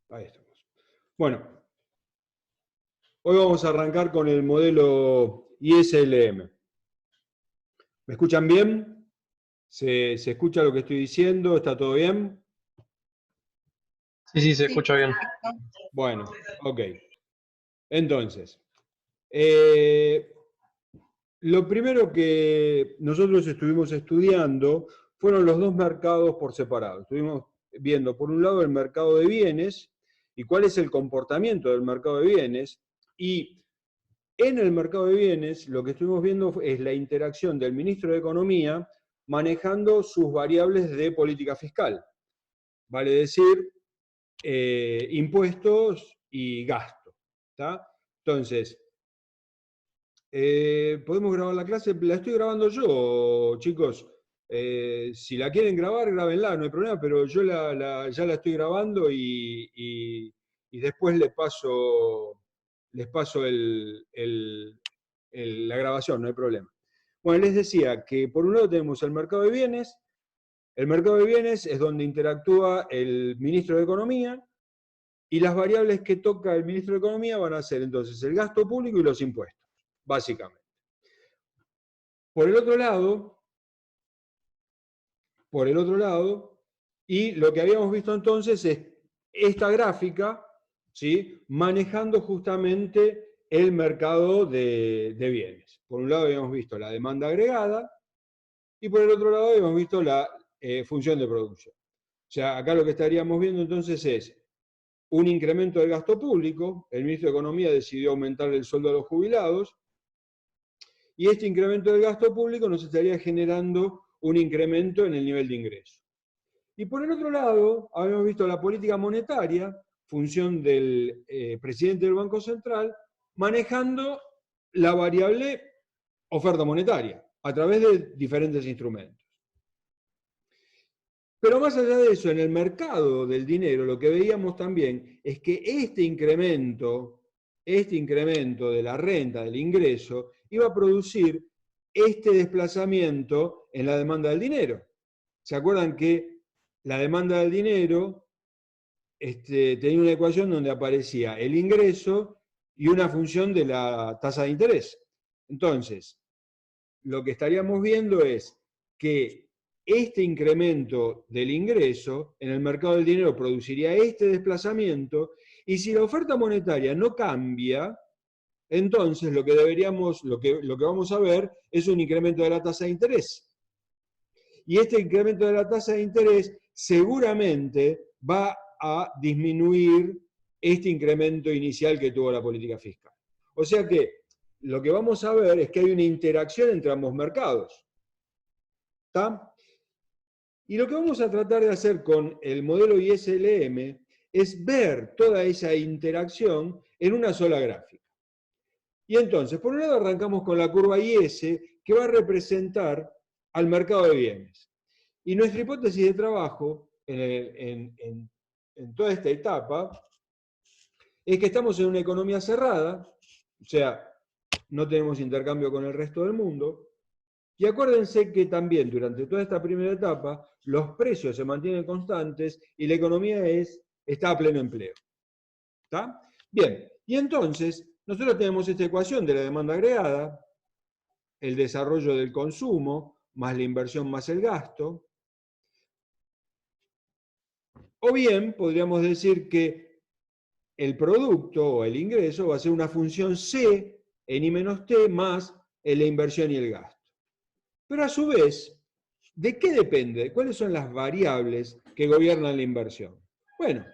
Ahí estamos. Bueno, hoy vamos a arrancar con el modelo ISLM. ¿Me escuchan bien? ¿Se escucha lo que estoy diciendo? ¿Está todo bien? Sí, sí, se Sí, escucha bien. perfecto. Bueno, ok. Entonces, eh, lo primero que nosotros estuvimos estudiando fueron los dos mercados por separado. Estuvimos viendo, por un lado, el mercado de bienes y cuál es el comportamiento del mercado de bienes. Y en el mercado de bienes, lo que estuvimos viendo es la interacción del ministro de Economía manejando sus variables de política fiscal. Vale decir, impuestos y gasto. ¿Tá? Entonces, ¿podemos grabar la clase? La estoy grabando yo, chicos. Si la quieren grabar, grábenla, no hay problema, pero yo ya la estoy grabando y después les paso la grabación, no hay problema. Bueno, les decía que por un lado tenemos el mercado de bienes. El mercado de bienes es donde interactúa el ministro de Economía y las variables que toca el ministro de Economía van a ser entonces el gasto público y los impuestos, básicamente. Por el otro lado, y lo que habíamos visto entonces es esta gráfica, ¿sí?, manejando justamente el mercado de bienes. Por un lado habíamos visto la demanda agregada y por el otro lado habíamos visto la función de producción. O sea, acá lo que estaríamos viendo entonces es un incremento del gasto público. El ministro de Economía decidió aumentar el sueldo a los jubilados y este incremento del gasto público nos estaría generando un incremento en el nivel de ingreso. Y por el otro lado, habíamos visto la política monetaria, función del presidente del Banco Central, manejando la variable oferta monetaria a través de diferentes instrumentos. Pero más allá de eso, en el mercado del dinero, lo que veíamos también es que este incremento de la renta, del ingreso, iba a producir este desplazamiento en la demanda del dinero. ¿Se acuerdan que la demanda del dinero tenía una ecuación donde aparecía el ingreso y una función de la tasa de interés? Entonces, lo que estaríamos viendo es que este incremento del ingreso en el mercado del dinero produciría este desplazamiento, y si la oferta monetaria no cambia, entonces lo que vamos a ver es un incremento de la tasa de interés. Y este incremento de la tasa de interés seguramente va a disminuir este incremento inicial que tuvo la política fiscal. O sea que lo que vamos a ver es que hay una interacción entre ambos mercados. ¿Está? Y lo que vamos a tratar de hacer con el modelo ISLM es ver toda esa interacción en una sola gráfica. Y entonces, por un lado arrancamos con la curva IS, que va a representar al mercado de bienes. Y nuestra hipótesis de trabajo en toda esta etapa es que estamos en una economía cerrada, o sea, no tenemos intercambio con el resto del mundo. Y acuérdense que también durante toda esta primera etapa los precios se mantienen constantes y la economía está a pleno empleo. ¿Está? Bien, y entonces nosotros tenemos esta ecuación de la demanda agregada, el desarrollo del consumo, más la inversión más el gasto. O bien podríamos decir que el producto o el ingreso va a ser una función C en I menos T más la inversión y el gasto. Pero a su vez, ¿de qué depende? ¿Cuáles son las variables que gobiernan la inversión? Bueno,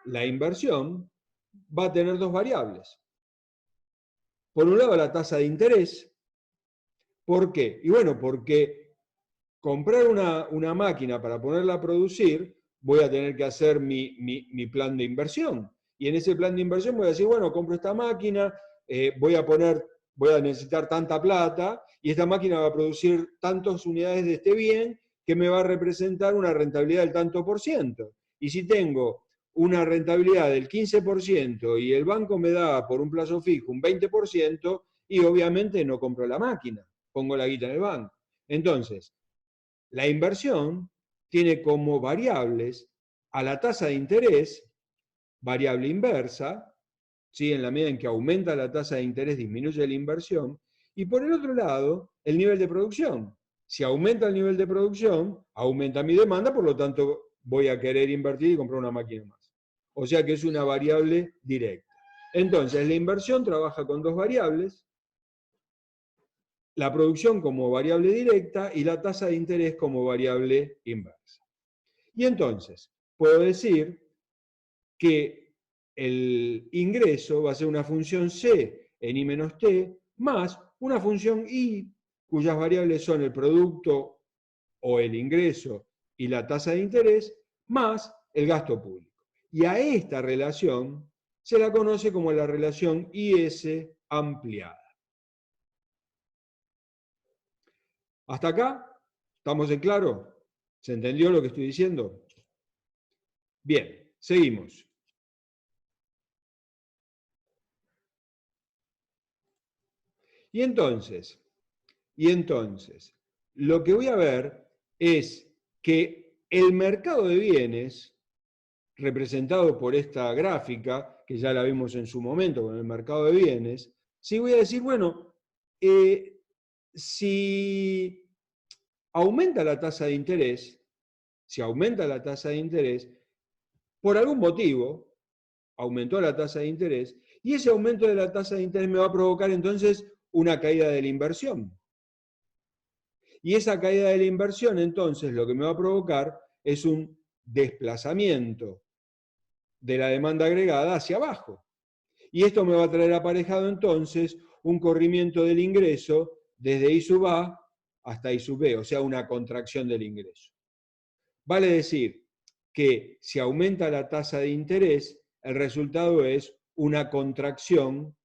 la inversión va a tener dos variables. Por un lado, la tasa de interés. ¿Por qué? Y bueno, porque comprar una máquina para ponerla a producir, voy a tener que hacer mi plan de inversión. Y en ese plan de inversión voy a decir, bueno, compro esta máquina, voy a necesitar tanta plata, y esta máquina va a producir tantas unidades de este bien que me va a representar una rentabilidad del tanto por ciento. Y si tengo una rentabilidad del 15% y el banco me da por un plazo fijo un 20%, y obviamente no compro la máquina, pongo la guita en el banco. Entonces, la inversión tiene como variables a la tasa de interés variable inversa, ¿sí? En la medida en que aumenta la tasa de interés, disminuye la inversión. Y por el otro lado, el nivel de producción. Si aumenta el nivel de producción, aumenta mi demanda, por lo tanto voy a querer invertir y comprar una máquina más. O sea que es una variable directa. Entonces, la inversión trabaja con dos variables, la producción como variable directa y la tasa de interés como variable inversa. Y entonces, puedo decir que el ingreso va a ser una función C en I menos T más una función I, cuyas variables son el producto o el ingreso y la tasa de interés, más el gasto público. Y a esta relación se la conoce como la relación IS ampliada. ¿Hasta acá? ¿Estamos en claro? ¿Se entendió lo que estoy diciendo? Bien, seguimos. Y entonces, lo que voy a ver es que el mercado de bienes, representado por esta gráfica, que ya la vimos en su momento con el mercado de bienes, sí voy a decir, bueno, si aumenta la tasa de interés, por algún motivo, aumentó la tasa de interés, y ese aumento de la tasa de interés me va a provocar entonces una caída de la inversión. Y esa caída de la inversión, entonces, lo que me va a provocar es un desplazamiento de la demanda agregada hacia abajo. Y esto me va a traer aparejado, entonces, un corrimiento del ingreso desde I sub A hasta I sub B, o sea, una contracción del ingreso. Vale decir que si aumenta la tasa de interés, el resultado es una contracción,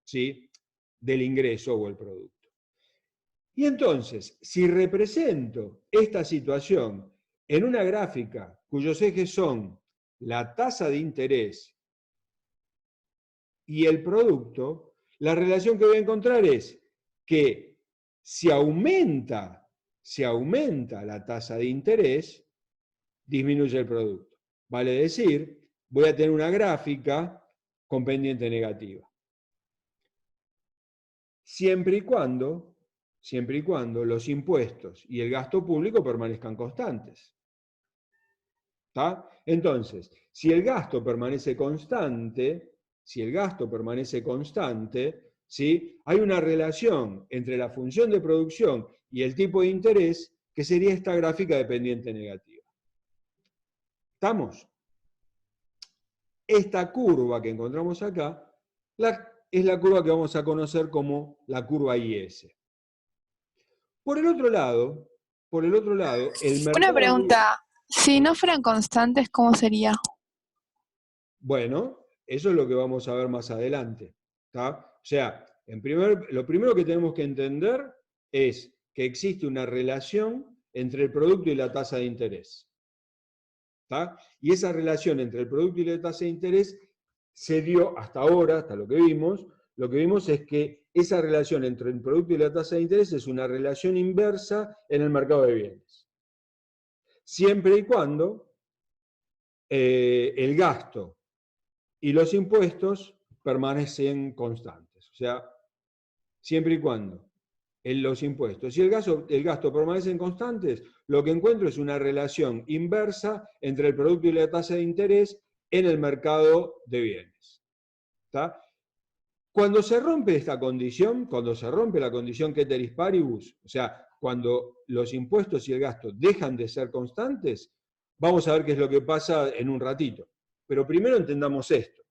¿sí?, del ingreso o el producto. Y entonces, si represento esta situación en una gráfica cuyos ejes son la tasa de interés y el producto, la relación que voy a encontrar es que si aumenta la tasa de interés, disminuye el producto. Vale decir, voy a tener una gráfica con pendiente negativa. Siempre y cuando los impuestos y el gasto público permanezcan constantes. ¿Está? Entonces, si el gasto permanece constante, ¿sí?, hay una relación entre la función de producción y el tipo de interés que sería esta gráfica de pendiente negativa. ¿Estamos? Esta curva que encontramos acá es la curva que vamos a conocer como la curva IS. Por el otro lado, el mercado... Una pregunta, si no fueran constantes, ¿cómo sería? Bueno, eso es lo que vamos a ver más adelante. ¿Tá? O sea, lo primero que tenemos que entender es que existe una relación entre el producto y la tasa de interés. ¿Tá? Y esa relación entre el producto y la tasa de interés se dio hasta ahora, hasta lo que vimos es que esa relación entre el producto y la tasa de interés es una relación inversa en el mercado de bienes. Siempre y cuando el gasto y los impuestos permanecen constantes. O sea, siempre y cuando los impuestos y el gasto permanecen constantes, lo que encuentro es una relación inversa entre el producto y la tasa de interés en el mercado de bienes. ¿Está? Cuando se rompe esta condición, cuando se rompe la condición ceteris paribus, o sea, cuando los impuestos y el gasto dejan de ser constantes, vamos a ver qué es lo que pasa en un ratito. Pero primero entendamos esto,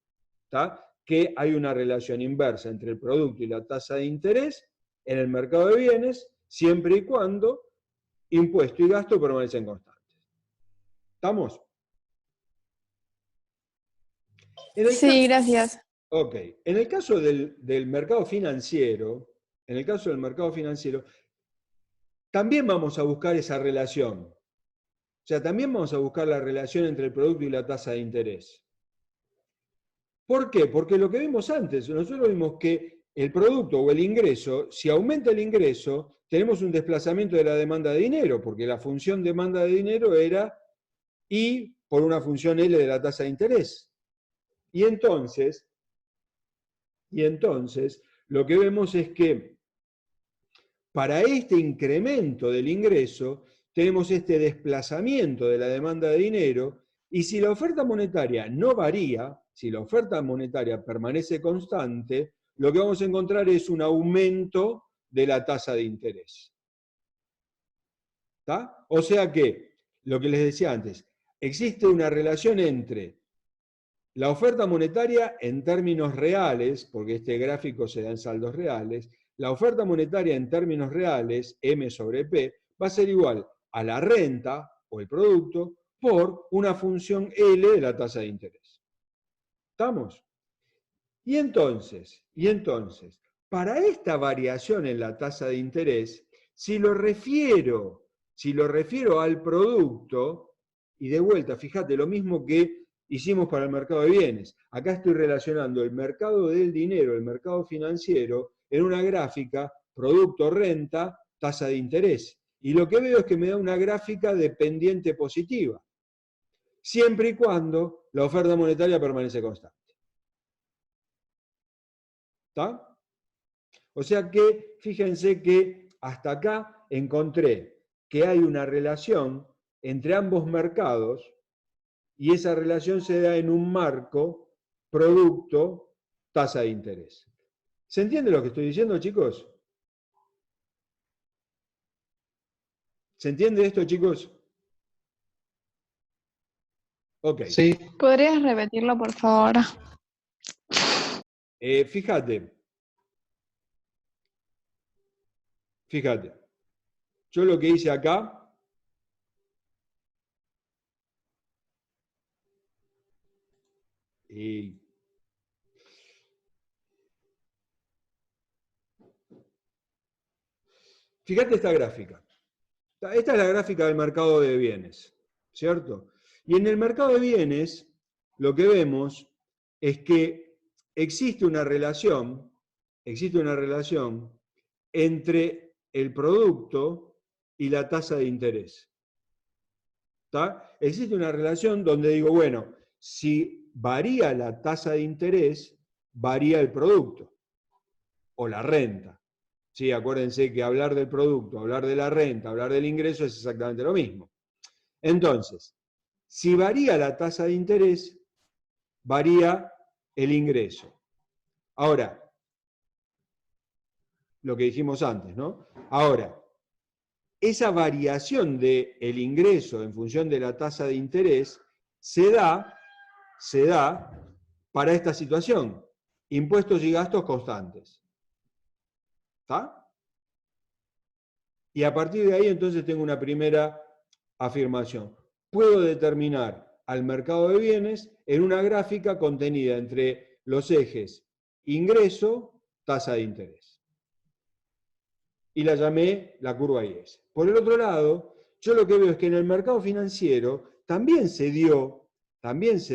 ¿tá? Que hay una relación inversa entre el producto y la tasa de interés en el mercado de bienes, siempre y cuando impuesto y gasto permanecen constantes. ¿Estamos? Sí, gracias. Ok. En el caso del mercado financiero, también vamos a buscar esa relación. O sea, también vamos a buscar la relación entre el producto y la tasa de interés. ¿Por qué? Porque lo que vimos antes, nosotros vimos que el producto o el ingreso, si aumenta el ingreso, tenemos un desplazamiento de la demanda de dinero, porque la función demanda de dinero era I por una función L de la tasa de interés. Y entonces, lo que vemos es que para este incremento del ingreso, tenemos este desplazamiento de la demanda de dinero, y si la oferta monetaria no varía, si la oferta monetaria permanece constante, lo que vamos a encontrar es un aumento de la tasa de interés. ¿Está? O sea que, lo que les decía antes, existe una relación entre la oferta monetaria en términos reales, porque este gráfico se da en saldos reales, la oferta monetaria en términos reales, M sobre P, va a ser igual a la renta o el producto por una función L de la tasa de interés. ¿Estamos? Y entonces, para esta variación en la tasa de interés, si lo refiero al producto, y de vuelta, fíjate, lo mismo que hicimos para el mercado de bienes. Acá estoy relacionando el mercado del dinero, el mercado financiero, en una gráfica, producto, renta, tasa de interés. Y lo que veo es que me da una gráfica de pendiente positiva, siempre y cuando la oferta monetaria permanece constante. ¿Está? O sea que, fíjense que hasta acá encontré que hay una relación entre ambos mercados, y esa relación se da en un marco producto tasa de interés. ¿Se entiende lo que estoy diciendo, chicos? ¿Se entiende esto, chicos? Ok. Sí, ¿Podrías repetirlo, por favor? Fíjate. Yo lo que hice acá, y fíjate esta gráfica. Esta es la gráfica del mercado de bienes, ¿cierto? Y en el mercado de bienes, lo que vemos es que existe una relación entre el producto y la tasa de interés. ¿Está? Existe una relación donde digo, bueno, si varía la tasa de interés, varía el producto o la renta. Sí, acuérdense que hablar del producto, hablar de la renta, hablar del ingreso es exactamente lo mismo. Entonces, si varía la tasa de interés, varía el ingreso. Ahora, lo que dijimos antes, ¿no? Ahora, esa variación del ingreso en función de la tasa de interés se da para esta situación, impuestos y gastos constantes. ¿Está? Y a partir de ahí entonces tengo una primera afirmación. Puedo determinar al mercado de bienes en una gráfica contenida entre los ejes ingreso, tasa de interés. Y la llamé la curva IS. Por el otro lado, yo lo que veo es que en el mercado financiero también se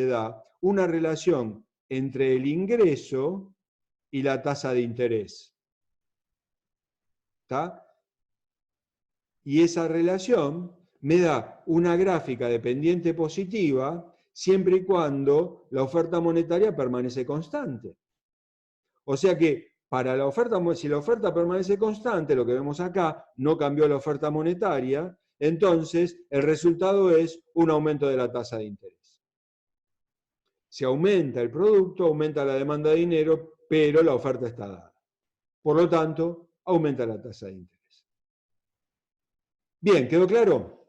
da una relación entre el ingreso y la tasa de interés. ¿Está? Y esa relación me da una gráfica de pendiente positiva siempre y cuando la oferta monetaria permanece constante. O sea que para la oferta, si la oferta permanece constante, lo que vemos acá, no cambió la oferta monetaria, entonces el resultado es un aumento de la tasa de interés. Si aumenta el producto, aumenta la demanda de dinero, pero la oferta está dada. Por lo tanto, aumenta la tasa de interés. Bien, ¿quedó claro?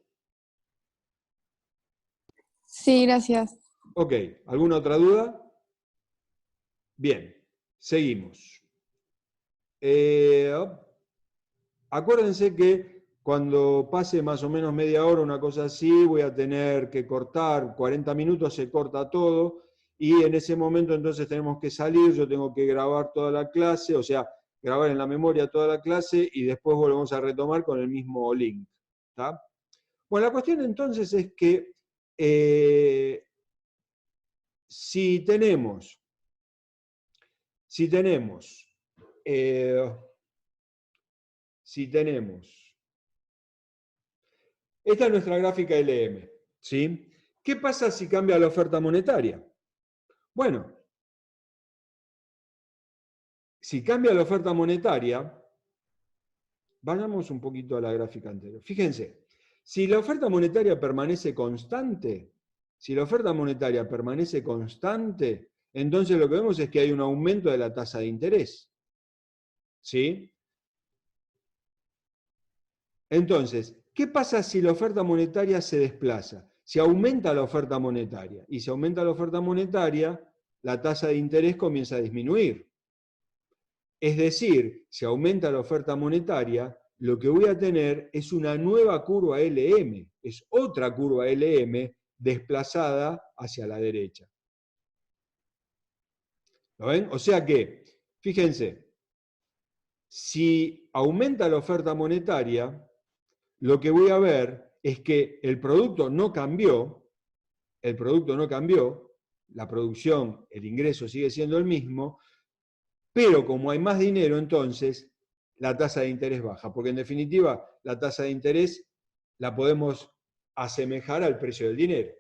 Sí, gracias. Ok, ¿alguna otra duda? Bien, seguimos. Acuérdense que cuando pase más o menos media hora, una cosa así, voy a tener que cortar, 40 minutos se corta todo, y en ese momento entonces tenemos que salir, yo tengo que grabar toda la clase, o sea, grabar en la memoria toda la clase, y después volvemos a retomar con el mismo link. ¿Está? Bueno, la cuestión entonces es que si tenemos esta es nuestra gráfica LM, ¿sí? ¿qué pasa si cambia la oferta monetaria? Bueno, si cambia la oferta monetaria, vayamos un poquito a la gráfica anterior. Fíjense, si la oferta monetaria permanece constante, entonces lo que vemos es que hay un aumento de la tasa de interés. ¿Sí? Entonces, ¿qué pasa si la oferta monetaria se desplaza? Si aumenta la oferta monetaria, y si aumenta la oferta monetaria, la tasa de interés comienza a disminuir. Es decir, si aumenta la oferta monetaria, lo que voy a tener es una nueva curva LM, es otra curva LM desplazada hacia la derecha. ¿Lo ven? O sea que, fíjense, si aumenta la oferta monetaria, lo que voy a ver es que el producto no cambió, la producción, el ingreso sigue siendo el mismo, pero como hay más dinero, entonces la tasa de interés baja, porque en definitiva la tasa de interés la podemos asemejar al precio del dinero.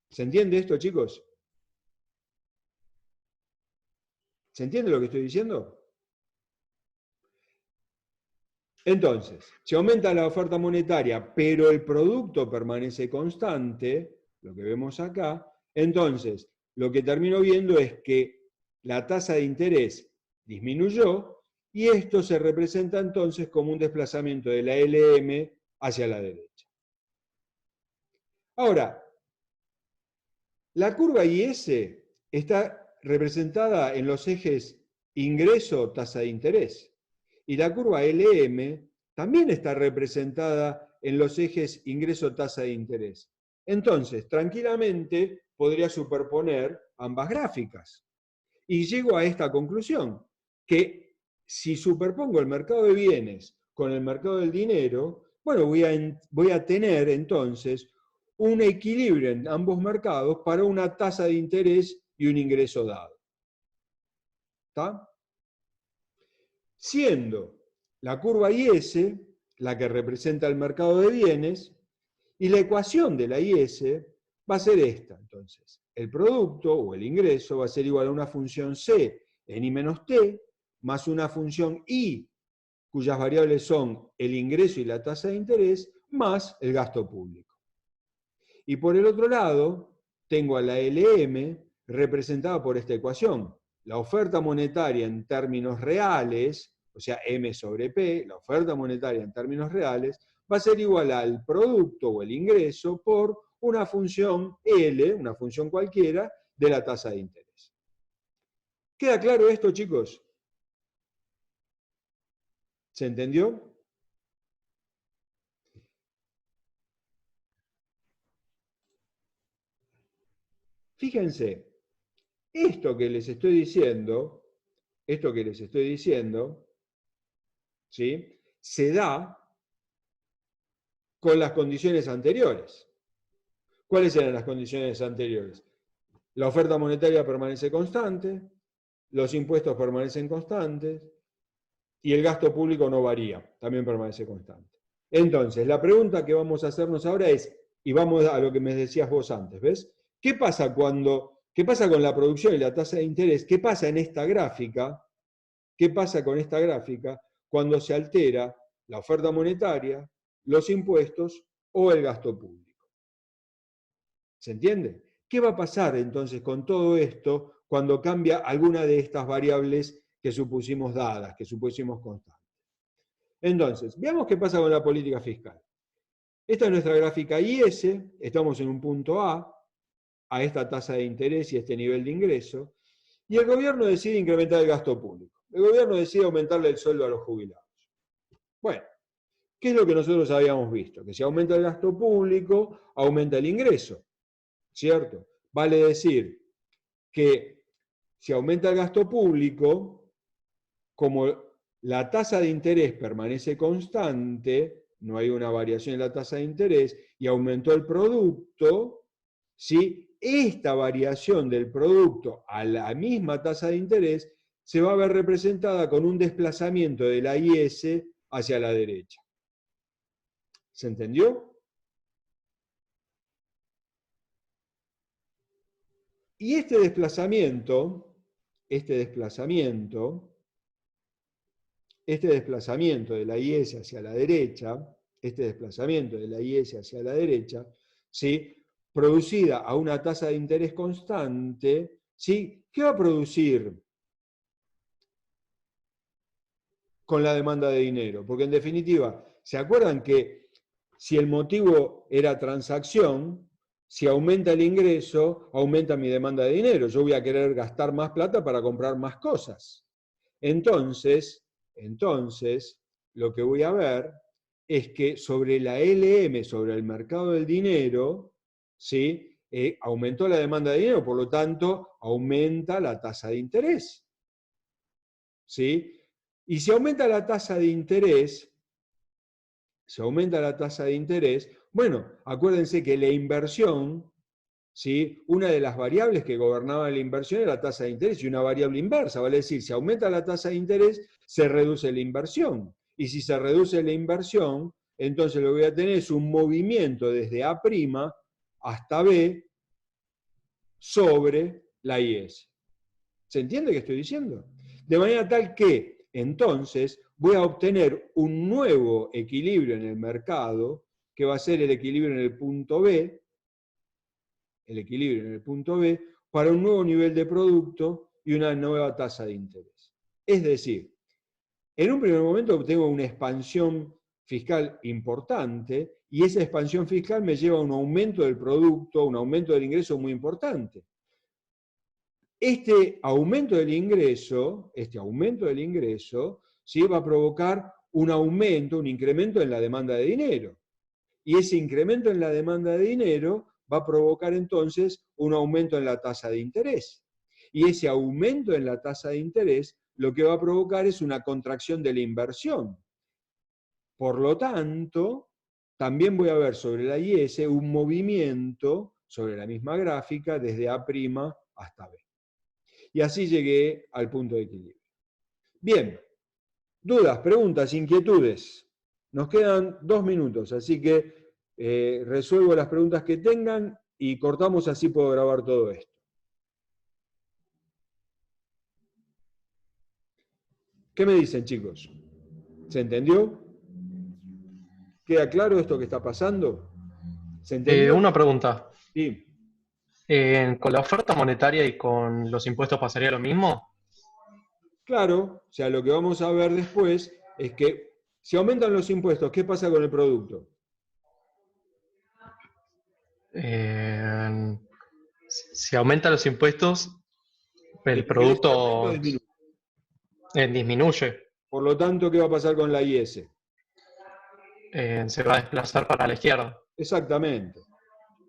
¿Se entiende esto, chicos? ¿Se entiende lo que estoy diciendo? Entonces, si aumenta la oferta monetaria, pero el producto permanece constante, lo que vemos acá, entonces lo que termino viendo es que la tasa de interés disminuyó y esto se representa entonces como un desplazamiento de la LM hacia la derecha. Ahora, la curva IS está representada en los ejes ingreso-tasa de interés. Y la curva LM también está representada en los ejes ingreso-tasa de interés. Entonces, tranquilamente podría superponer ambas gráficas. Y llego a esta conclusión, que si superpongo el mercado de bienes con el mercado del dinero, bueno, voy a tener entonces un equilibrio en ambos mercados para una tasa de interés y un ingreso dado. ¿Está? Siendo la curva IS la que representa el mercado de bienes, y la ecuación de la IS va a ser esta. Entonces, el producto o el ingreso va a ser igual a una función C en I menos T, más una función I, cuyas variables son el ingreso y la tasa de interés, más el gasto público. Y por el otro lado, tengo a la LM representada por esta ecuación. La oferta monetaria en términos reales, o sea, M sobre P, la oferta monetaria en términos reales, va a ser igual al producto o el ingreso por una función L, una función cualquiera, de la tasa de interés. ¿Queda claro esto, chicos? ¿Se entendió? Fíjense, esto que les estoy diciendo, ¿sí?, se da con las condiciones anteriores. ¿Cuáles eran las condiciones anteriores? La oferta monetaria permanece constante, los impuestos permanecen constantes y el gasto público no varía, también permanece constante. Entonces, la pregunta que vamos a hacernos ahora es, y vamos a lo que me decías vos antes, ¿ves? ¿Qué pasa con la producción y la tasa de interés? ¿Qué pasa en esta gráfica? ¿Qué pasa con esta gráfica cuando se altera la oferta monetaria, los impuestos o el gasto público? ¿Se entiende? ¿Qué va a pasar entonces con todo esto cuando cambia alguna de estas variables que supusimos dadas, que supusimos constantes? Entonces, veamos qué pasa con la política fiscal. Esta es nuestra gráfica IS, estamos en un punto A esta tasa de interés y este nivel de ingreso, y el gobierno decide incrementar el gasto público. El gobierno decide aumentarle el sueldo a los jubilados. Bueno, ¿qué es lo que nosotros habíamos visto? Que si aumenta el gasto público, aumenta el ingreso, ¿cierto? Vale decir que si aumenta el gasto público, como la tasa de interés permanece constante, no hay una variación en la tasa de interés, y aumentó el producto, ¿sí?, esta variación del producto a la misma tasa de interés se va a ver representada con un desplazamiento de la IS hacia la derecha. ¿Se entendió? Y este desplazamiento de la IS hacia la derecha, ¿sí? Producida a una tasa de interés constante, ¿sí? ¿Qué va a producir con la demanda de dinero? Porque en definitiva, ¿se acuerdan que si el motivo era transacción, si aumenta el ingreso, aumenta mi demanda de dinero? Yo voy a querer gastar más plata para comprar más cosas. Entonces, lo que voy a ver es que sobre la LM, sobre el mercado del dinero, ¿sí? Aumentó la demanda de dinero, por lo tanto, aumenta la tasa de interés. ¿Sí? Y si aumenta la tasa de interés, bueno, acuérdense que la inversión, ¿sí? Una de las variables que gobernaba la inversión era la tasa de interés y una variable inversa, vale decir, si aumenta la tasa de interés, se reduce la inversión. Y si se reduce la inversión, entonces lo que voy a tener es un movimiento desde A' hasta B sobre la IS. ¿Se entiende qué estoy diciendo? De manera tal que, entonces, voy a obtener un nuevo equilibrio en el mercado, que va a ser el equilibrio en el punto B, para un nuevo nivel de producto y una nueva tasa de interés. Es decir, en un primer momento obtengo una expansión fiscal importante y esa expansión fiscal me lleva a un aumento del producto, un aumento del ingreso muy importante. Este aumento del ingreso, ¿sí? Va a provocar un incremento en la demanda de dinero. Y ese incremento en la demanda de dinero va a provocar entonces un aumento en la tasa de interés. Y ese aumento en la tasa de interés lo que va a provocar es una contracción de la inversión. Por lo tanto, también voy a ver sobre la IS un movimiento sobre la misma gráfica desde A' hasta B. Y así llegué al punto de equilibrio. Bien, dudas, preguntas, inquietudes. Nos quedan 2 minutos, así que resuelvo las preguntas que tengan y cortamos, así puedo grabar todo esto. ¿Qué me dicen, chicos? ¿Se entendió? ¿Queda claro esto que está pasando? ¿Se entendió? Una pregunta. Sí. ¿Con la oferta monetaria y con los impuestos pasaría lo mismo? Claro, o sea, lo que vamos a ver después es que si aumentan los impuestos, ¿qué pasa con el producto? Si aumentan los impuestos, ¿El el ingreso aumenta o producto disminuye? disminuye. Por lo tanto, ¿qué va a pasar con la IS? Se va a desplazar para la izquierda. Exactamente.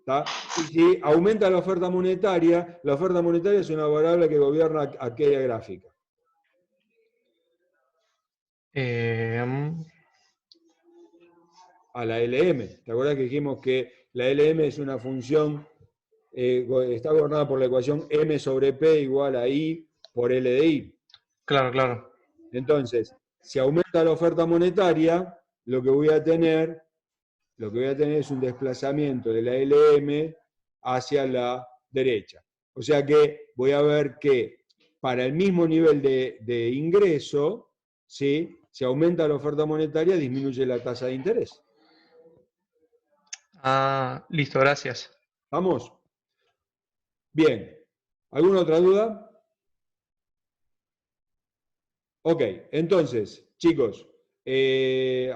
¿Tá? Y si aumenta la oferta monetaria es una variable que gobierna aquella gráfica. A la LM. ¿Te acuerdas que dijimos que la LM es una función, está gobernada por la ecuación M sobre P igual a I por L de I? Claro, claro. Entonces, si aumenta la oferta monetaria, lo que voy a tener es un desplazamiento de la LM hacia la derecha. O sea que voy a ver que para el mismo nivel de ingreso, ¿sí? Si aumenta la oferta monetaria, disminuye la tasa de interés. Ah, listo, gracias. ¿Vamos? Bien. ¿Alguna otra duda? Ok, entonces, chicos,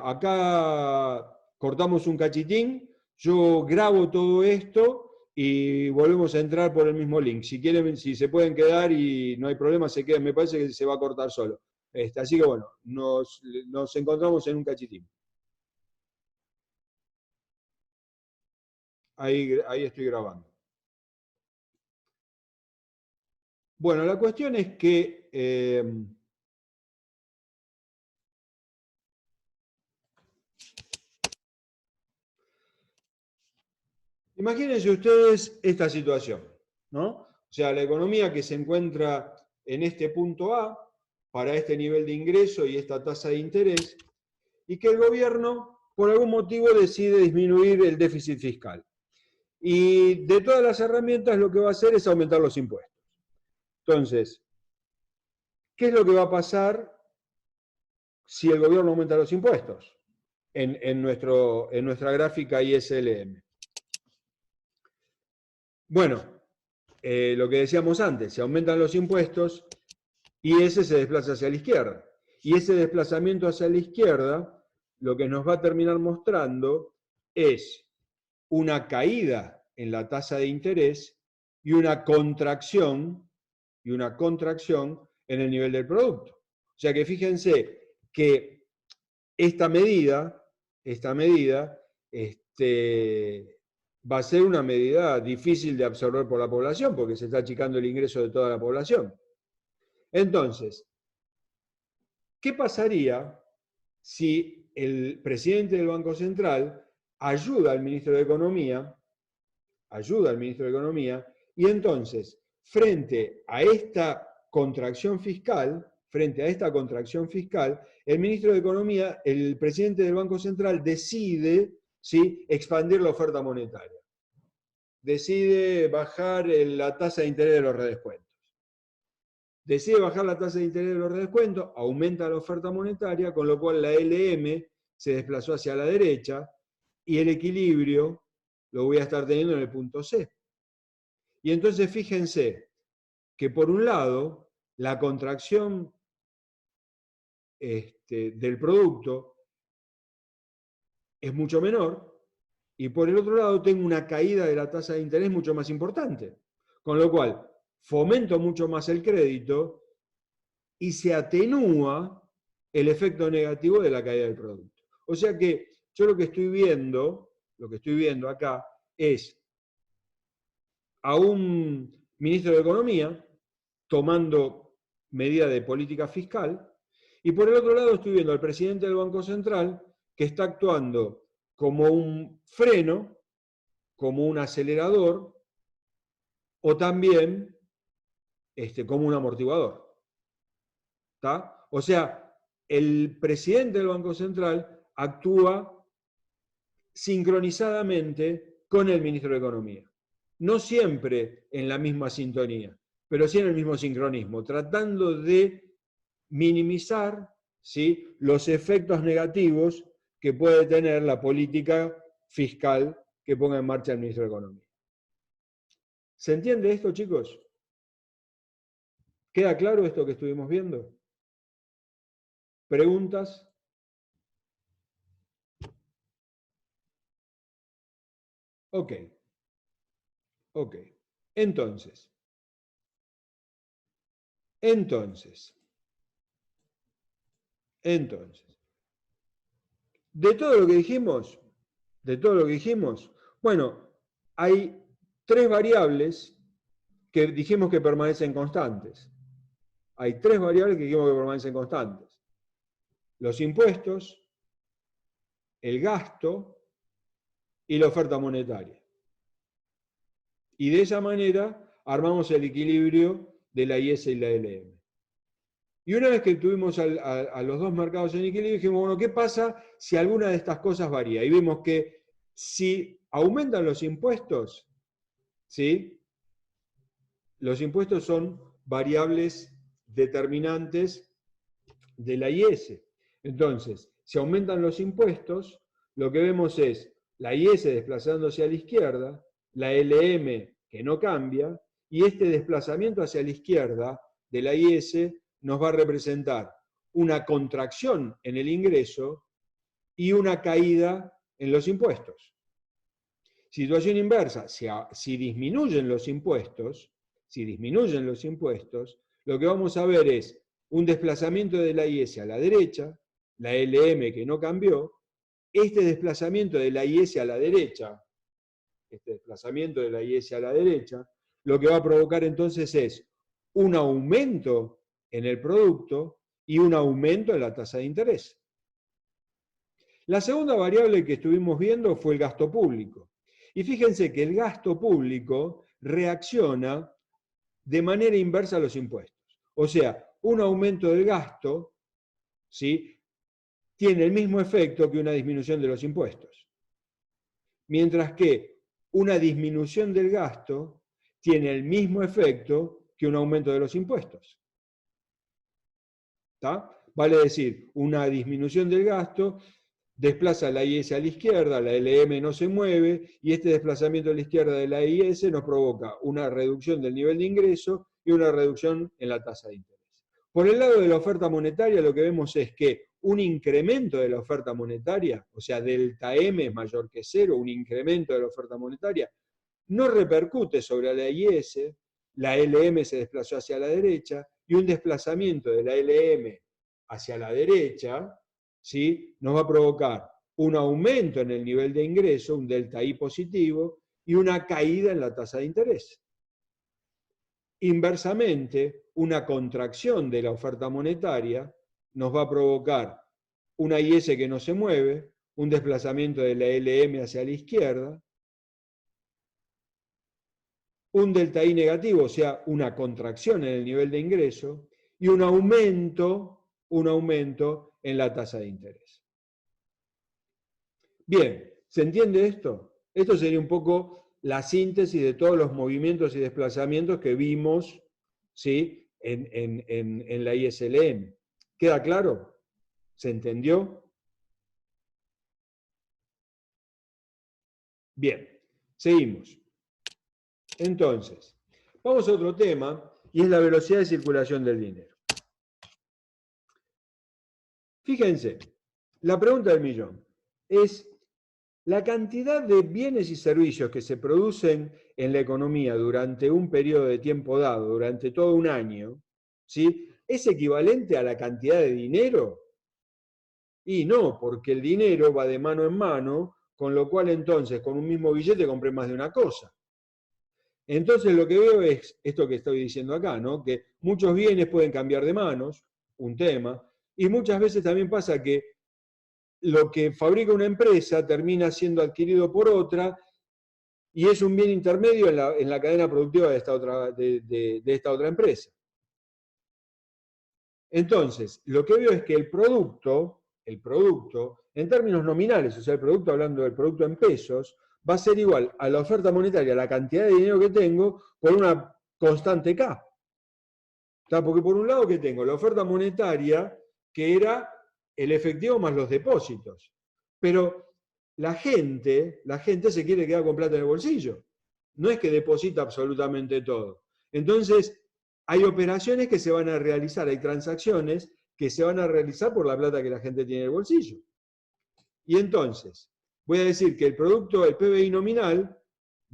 acá cortamos un cachitín, yo grabo todo esto y volvemos a entrar por el mismo link. Si quieren, si se pueden quedar y no hay problema, se quedan, me parece que se va a cortar solo. Así que bueno, nos encontramos en un cachitín. Ahí estoy grabando. Bueno, la cuestión es que imagínense ustedes esta situación, ¿no? O sea, la economía que se encuentra en este punto A, para este nivel de ingreso y esta tasa de interés, y que el gobierno, por algún motivo, decide disminuir el déficit fiscal. Y de todas las herramientas lo que va a hacer es aumentar los impuestos. Entonces, ¿qué es lo que va a pasar si el gobierno aumenta los impuestos? En nuestra gráfica ISLM. Bueno, lo que decíamos antes, se aumentan los impuestos y ese se desplaza hacia la izquierda. Y ese desplazamiento hacia la izquierda, lo que nos va a terminar mostrando es una caída en la tasa de interés y una contracción en el nivel del producto. O sea que fíjense que esta medida va a ser una medida difícil de absorber por la población, porque se está achicando el ingreso de toda la población. Entonces, ¿qué pasaría si el presidente del Banco Central ayuda al ministro de Economía, y entonces, frente a esta contracción fiscal, el ministro de Economía, el presidente del Banco Central decide, ¿sí?, expandir la oferta monetaria. Decide bajar la tasa de interés de los redescuentos. Decide bajar la tasa de interés de los redescuentos, aumenta la oferta monetaria, con lo cual la LM se desplazó hacia la derecha y el equilibrio lo voy a estar teniendo en el punto C. Y entonces fíjense que por un lado la contracción del producto es mucho menor y por el otro lado tengo una caída de la tasa de interés mucho más importante. Con lo cual fomento mucho más el crédito y se atenúa el efecto negativo de la caída del producto. O sea que yo lo que estoy viendo acá es a un ministro de Economía tomando medidas de política fiscal, y por el otro lado estoy viendo al presidente del Banco Central que está actuando como un freno, como un acelerador, o también como un amortiguador. ¿Está? O sea, el presidente del Banco Central actúa sincronizadamente con el ministro de Economía. No siempre en la misma sintonía, pero sí en el mismo sincronismo, tratando de minimizar, ¿sí?, los efectos negativos que puede tener la política fiscal que ponga en marcha el ministro de Economía. ¿Se entiende esto, chicos? ¿Queda claro esto que estuvimos viendo? ¿Preguntas? Ok. Entonces, de todo lo que dijimos, bueno, hay tres variables que dijimos que permanecen constantes. Los impuestos, el gasto y la oferta monetaria. Y de esa manera armamos el equilibrio de la IS y la LM. Y una vez que tuvimos a los dos mercados en equilibrio, dijimos, bueno, ¿qué pasa si alguna de estas cosas varía? Y vimos que si aumentan los impuestos, ¿sí?, los impuestos son variables determinantes de la IS. Entonces, si aumentan los impuestos, lo que vemos es la IS desplazándose a la izquierda, la LM que no cambia, y este desplazamiento hacia la izquierda de la IS nos va a representar una contracción en el ingreso y una caída en los impuestos. Situación inversa, si disminuyen los impuestos, lo que vamos a ver es un desplazamiento de la IS a la derecha, la LM que no cambió, este desplazamiento de la IS a la derecha, lo que va a provocar entonces es un aumento en el producto y un aumento en la tasa de interés. La segunda variable que estuvimos viendo fue el gasto público. Y fíjense que el gasto público reacciona de manera inversa a los impuestos. O sea, un aumento del gasto, ¿sí?, tiene el mismo efecto que una disminución de los impuestos. Mientras que una disminución del gasto tiene el mismo efecto que un aumento de los impuestos. ¿Está? Vale decir, una disminución del gasto desplaza la IS a la izquierda, la LM no se mueve, y este desplazamiento a la izquierda de la IS nos provoca una reducción del nivel de ingreso y una reducción en la tasa de interés. Por el lado de la oferta monetaria, lo que vemos es que un incremento de la oferta monetaria, o sea, delta M es mayor que cero, un incremento de la oferta monetaria, no repercute sobre la IS, la LM se desplazó hacia la derecha, y un desplazamiento de la LM hacia la derecha, ¿sí?, nos va a provocar un aumento en el nivel de ingreso, un delta I positivo, y una caída en la tasa de interés. Inversamente, una contracción de la oferta monetaria nos va a provocar una IS que no se mueve, un desplazamiento de la LM hacia la izquierda, un delta I negativo, o sea, una contracción en el nivel de ingreso, y un aumento en la tasa de interés. Bien, ¿se entiende esto? Esto sería un poco la síntesis de todos los movimientos y desplazamientos que vimos, ¿sí?, en la ISLM. ¿Queda claro? ¿Se entendió? Bien, seguimos. Entonces, vamos a otro tema, y es la velocidad de circulación del dinero. Fíjense, la pregunta del millón es: la cantidad de bienes y servicios que se producen en la economía durante un periodo de tiempo dado, durante todo un año, ¿sí?, ¿es equivalente a la cantidad de dinero? Y no, porque el dinero va de mano en mano, con lo cual entonces con un mismo billete compré más de una cosa. Entonces lo que veo es esto que estoy diciendo acá, ¿no?, que muchos bienes pueden cambiar de manos, un tema, y muchas veces también pasa que lo que fabrica una empresa termina siendo adquirido por otra y es un bien intermedio en la cadena productiva de esta otra empresa. Entonces, lo que veo es que el producto, en términos nominales, o sea, el producto, hablando del producto en pesos, va a ser igual a la oferta monetaria, la cantidad de dinero que tengo, por una constante K. Porque por un lado que tengo la oferta monetaria, que era el efectivo más los depósitos. Pero la gente se quiere quedar con plata en el bolsillo. No es que deposita absolutamente todo. Entonces, hay operaciones que se van a realizar, hay transacciones que se van a realizar por la plata que la gente tiene en el bolsillo. Y entonces, voy a decir que el producto, el PBI nominal,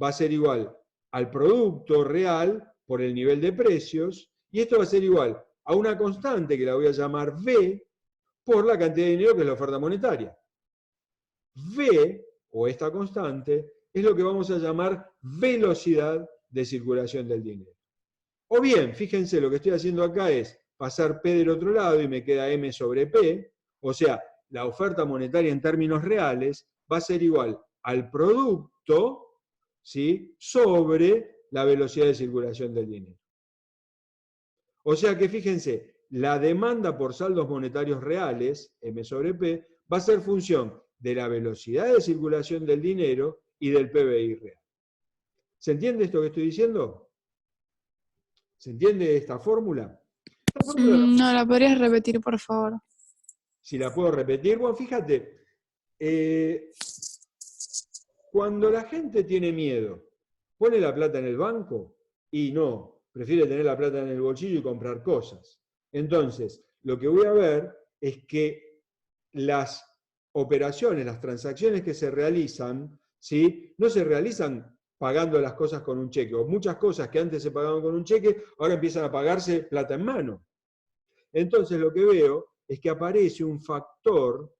va a ser igual al producto real por el nivel de precios, y esto va a ser igual a una constante que la voy a llamar V por la cantidad de dinero que es la oferta monetaria. V, o esta constante, es lo que vamos a llamar velocidad de circulación del dinero. O bien, fíjense, lo que estoy haciendo acá es pasar P del otro lado y me queda M sobre P, o sea, la oferta monetaria en términos reales va a ser igual al producto, ¿sí?, sobre la velocidad de circulación del dinero. O sea que fíjense, la demanda por saldos monetarios reales, M sobre P, va a ser función de la velocidad de circulación del dinero y del PBI real. ¿Se entiende esto que estoy diciendo? ¿Se entiende esta fórmula? No, ¿la podrías repetir, por favor? Si la puedo repetir, bueno, fíjate, cuando la gente tiene miedo, ¿pone la plata en el banco? Y no, prefiere tener la plata en el bolsillo y comprar cosas. Entonces, lo que voy a ver es que las operaciones, las transacciones que se realizan, ¿sí?, no se realizan pagando las cosas con un cheque, o muchas cosas que antes se pagaban con un cheque, ahora empiezan a pagarse plata en mano. Entonces lo que veo es que aparece un factor,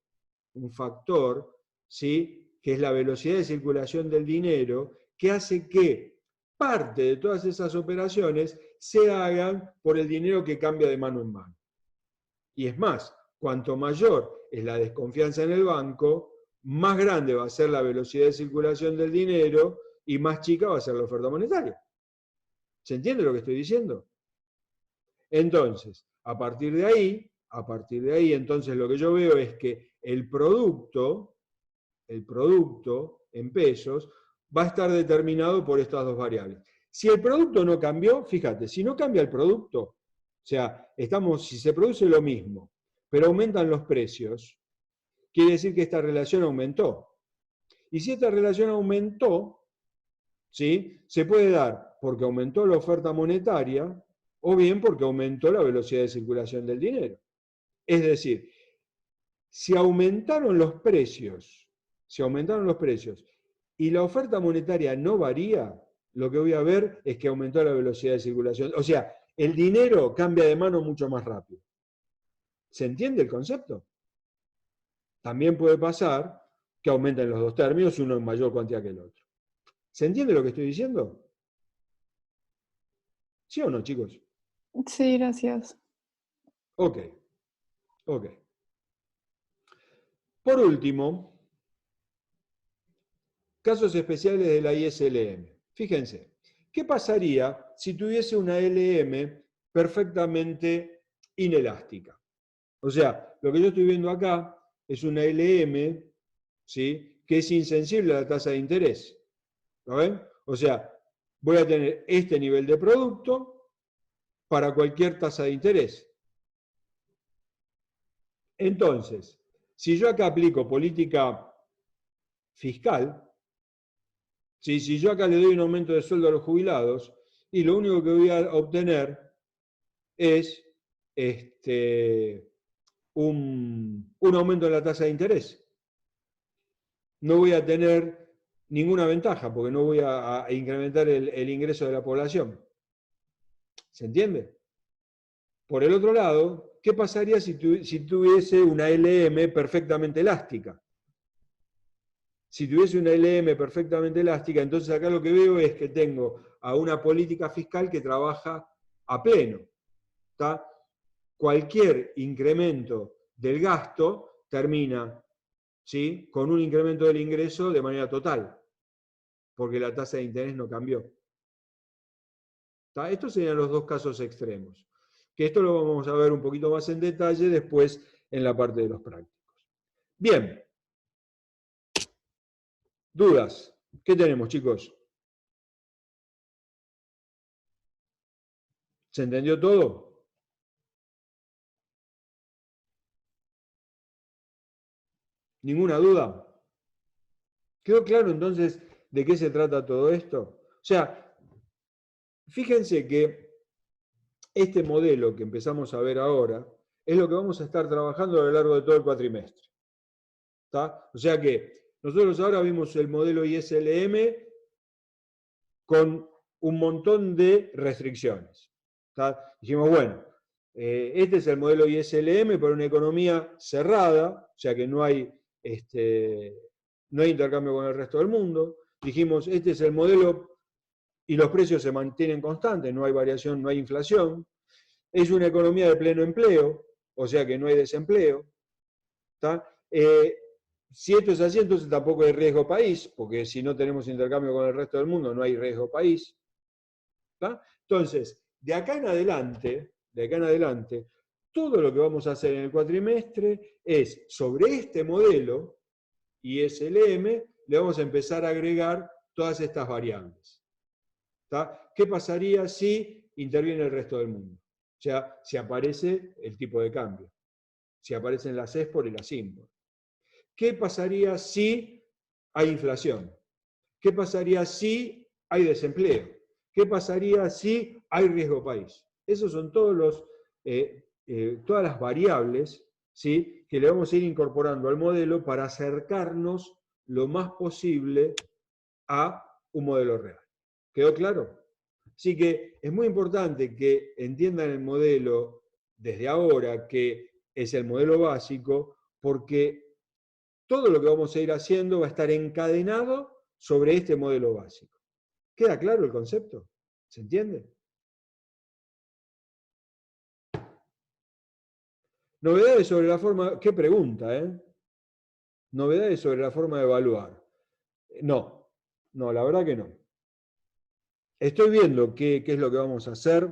¿sí?, que es la velocidad de circulación del dinero, que hace que parte de todas esas operaciones se hagan por el dinero que cambia de mano en mano. Y es más, cuanto mayor es la desconfianza en el banco, más grande va a ser la velocidad de circulación del dinero y más chica va a ser la oferta monetaria. ¿Se entiende lo que estoy diciendo? Entonces, a partir de ahí, entonces lo que yo veo es que el producto en pesos va a estar determinado por estas dos variables. Si el producto no cambió, fíjate, si no cambia el producto, o sea, si se produce lo mismo, pero aumentan los precios, quiere decir que esta relación aumentó. Y si esta relación aumentó, ¿sí?, se puede dar porque aumentó la oferta monetaria o bien porque aumentó la velocidad de circulación del dinero. Es decir, si aumentaron los precios y la oferta monetaria no varía, lo que voy a ver es que aumentó la velocidad de circulación. O sea, el dinero cambia de mano mucho más rápido. ¿Se entiende el concepto? También puede pasar que aumenten los dos términos, uno en mayor cantidad que el otro. ¿Se entiende lo que estoy diciendo? ¿Sí o no, chicos? Sí, gracias. Ok. Por último, casos especiales de la ISLM. Fíjense, ¿qué pasaría si tuviese una LM perfectamente inelástica? O sea, lo que yo estoy viendo acá es una LM, ¿sí?, que es insensible a la tasa de interés. ¿Lo ven? O sea, voy a tener este nivel de producto para cualquier tasa de interés. Entonces, si yo acá aplico política fiscal, ¿sí?, si yo acá le doy un aumento de sueldo a los jubilados, y lo único que voy a obtener es un aumento de la tasa de interés. No voy a tener ninguna ventaja porque no voy a incrementar el ingreso de la población. ¿Se entiende? Por el otro lado, ¿qué pasaría si tuviese una LM perfectamente elástica? Si tuviese una LM perfectamente elástica, entonces acá lo que veo es que tengo a una política fiscal que trabaja a pleno. ¿Está? Cualquier incremento del gasto termina, ¿sí?, con un incremento del ingreso de manera total, porque la tasa de interés no cambió. ¿Está? Estos serían los dos casos extremos, que esto lo vamos a ver un poquito más en detalle después en la parte de los prácticos. Bien. ¿Dudas? ¿Qué tenemos, chicos? ¿Se entendió todo? ¿Ninguna duda? ¿Quedó claro entonces de qué se trata todo esto? O sea, fíjense que este modelo que empezamos a ver ahora es lo que vamos a estar trabajando a lo largo de todo el cuatrimestre. ¿Está? O sea que nosotros ahora vimos el modelo ISLM con un montón de restricciones. ¿Está? Dijimos, bueno, este es el modelo ISLM para una economía cerrada, o sea que no hay intercambio con el resto del mundo. Dijimos, este es el modelo y los precios se mantienen constantes, no hay variación, no hay inflación. Es una economía de pleno empleo, o sea que no hay desempleo. Si esto es así, entonces tampoco hay riesgo país, porque si no tenemos intercambio con el resto del mundo, no hay riesgo país. ¿Está? Entonces, de acá en adelante, todo lo que vamos a hacer en el cuatrimestre es, sobre este modelo, ISLM, le vamos a empezar a agregar todas estas variables. ¿Está? ¿Qué pasaría si interviene el resto del mundo? O sea, si aparece el tipo de cambio, si aparecen las export y las import. ¿Qué pasaría si hay inflación? ¿Qué pasaría si hay desempleo? ¿Qué pasaría si hay riesgo país? Esos son todas las variables, ¿sí?, que le vamos a ir incorporando al modelo para acercarnos lo más posible a un modelo real. ¿Quedó claro? Así que es muy importante que entiendan el modelo desde ahora, que es el modelo básico, porque todo lo que vamos a ir haciendo va a estar encadenado sobre este modelo básico. ¿Queda claro el concepto? ¿Se entiende? Novedades sobre la forma... ¿Qué pregunta, eh? Novedades sobre la forma de evaluar. No, la verdad que no. Estoy viendo qué es lo que vamos a hacer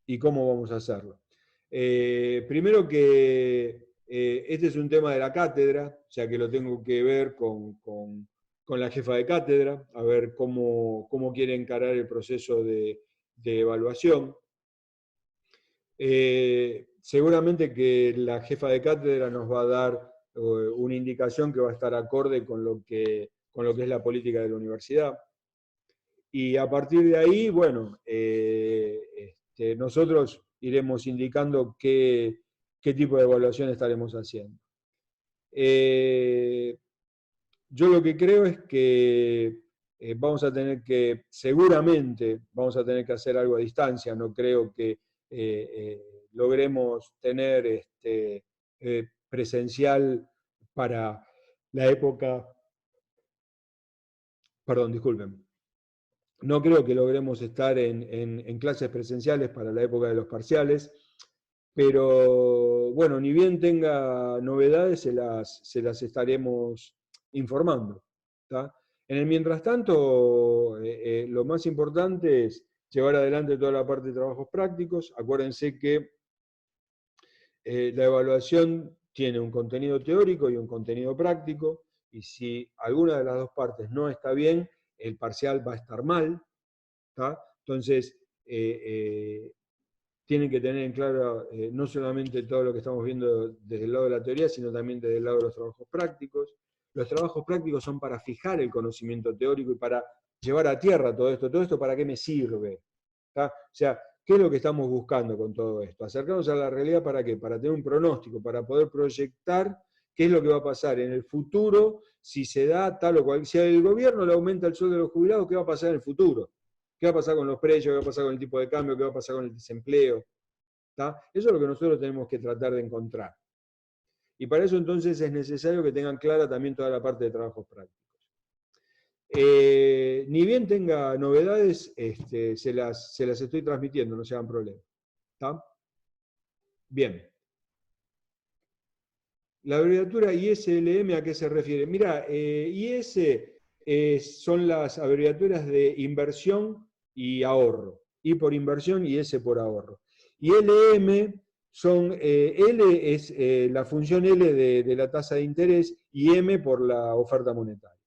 y cómo vamos a hacerlo. Primero que este es un tema de la cátedra, o sea que lo tengo que ver con con la jefa de cátedra, a ver cómo quiere encarar el proceso de evaluación. Seguramente que la jefa de cátedra nos va a dar una indicación que va a estar acorde con lo que es la política de la universidad. Y a partir de ahí, bueno, nosotros iremos indicando qué tipo de evaluación estaremos haciendo. Yo lo que creo es que seguramente vamos a tener que hacer algo a distancia, no creo que logremos tener presencial para la época, perdón, disculpen, no creo que logremos estar en clases presenciales para la época de los parciales, pero bueno, ni bien tenga novedades, se las estaremos informando. ¿Tá? En el mientras tanto, lo más importante es llevar adelante toda la parte de trabajos prácticos. Acuérdense que la evaluación tiene un contenido teórico y un contenido práctico, y si alguna de las dos partes no está bien, el parcial va a estar mal. ¿Tá? Entonces, tienen que tener en claro no solamente todo lo que estamos viendo desde el lado de la teoría, sino también desde el lado de los trabajos prácticos. Los trabajos prácticos son para fijar el conocimiento teórico y para llevar a tierra todo esto. ¿Todo esto para qué me sirve? ¿Tá? O sea, ¿qué es lo que estamos buscando con todo esto? Acercarnos a la realidad, ¿para qué? Para tener un pronóstico, para poder proyectar qué es lo que va a pasar en el futuro, si se da tal o cual. Si el gobierno le aumenta el sueldo de los jubilados, ¿qué va a pasar en el futuro? ¿Qué va a pasar con los precios? ¿Qué va a pasar con el tipo de cambio? ¿Qué va a pasar con el desempleo? ¿Tá? Eso es lo que nosotros tenemos que tratar de encontrar. Y para eso entonces es necesario que tengan clara también toda la parte de trabajos prácticos. Ni bien tenga novedades, se las estoy transmitiendo, no se hagan problema. ¿Tá? Bien. La abreviatura ISLM, ¿a qué se refiere? Mira, IS son las abreviaturas de inversión y ahorro. I por inversión y S por ahorro. Y LM son, L es la función L de la tasa de interés y M por la oferta monetaria.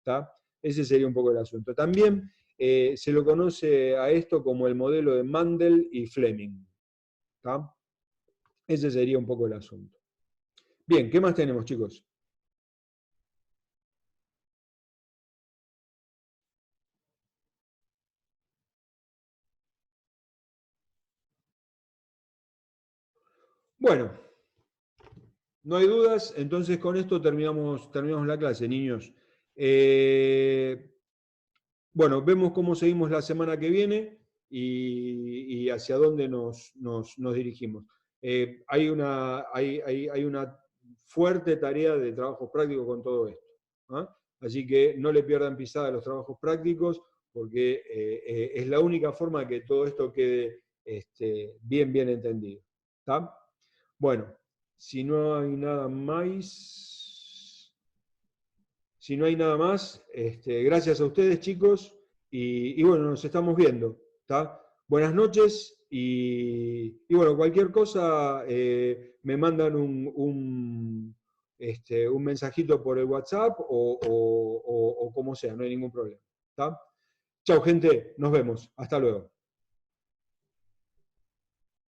¿Tá? Ese sería un poco el asunto. También se lo conoce a esto como el modelo de Mandel y Fleming. ¿Tá? Ese sería un poco el asunto. Bien, ¿qué más tenemos, chicos? Bueno, no hay dudas, entonces con esto terminamos la clase, niños. Bueno, vemos cómo seguimos la semana que viene y hacia dónde nos dirigimos. Hay una fuerte tarea de trabajos prácticos con todo esto. ¿Ah? Así que no le pierdan pisada a los trabajos prácticos, porque es la única forma de que todo esto quede bien entendido. ¿Tá? Bueno, si no hay nada más, gracias a ustedes, chicos, y bueno, nos estamos viendo. ¿Tá? Buenas noches, y bueno, cualquier cosa me mandan un mensajito por el WhatsApp o como sea, no hay ningún problema. ¿Tá? Chao, gente, nos vemos. Hasta luego.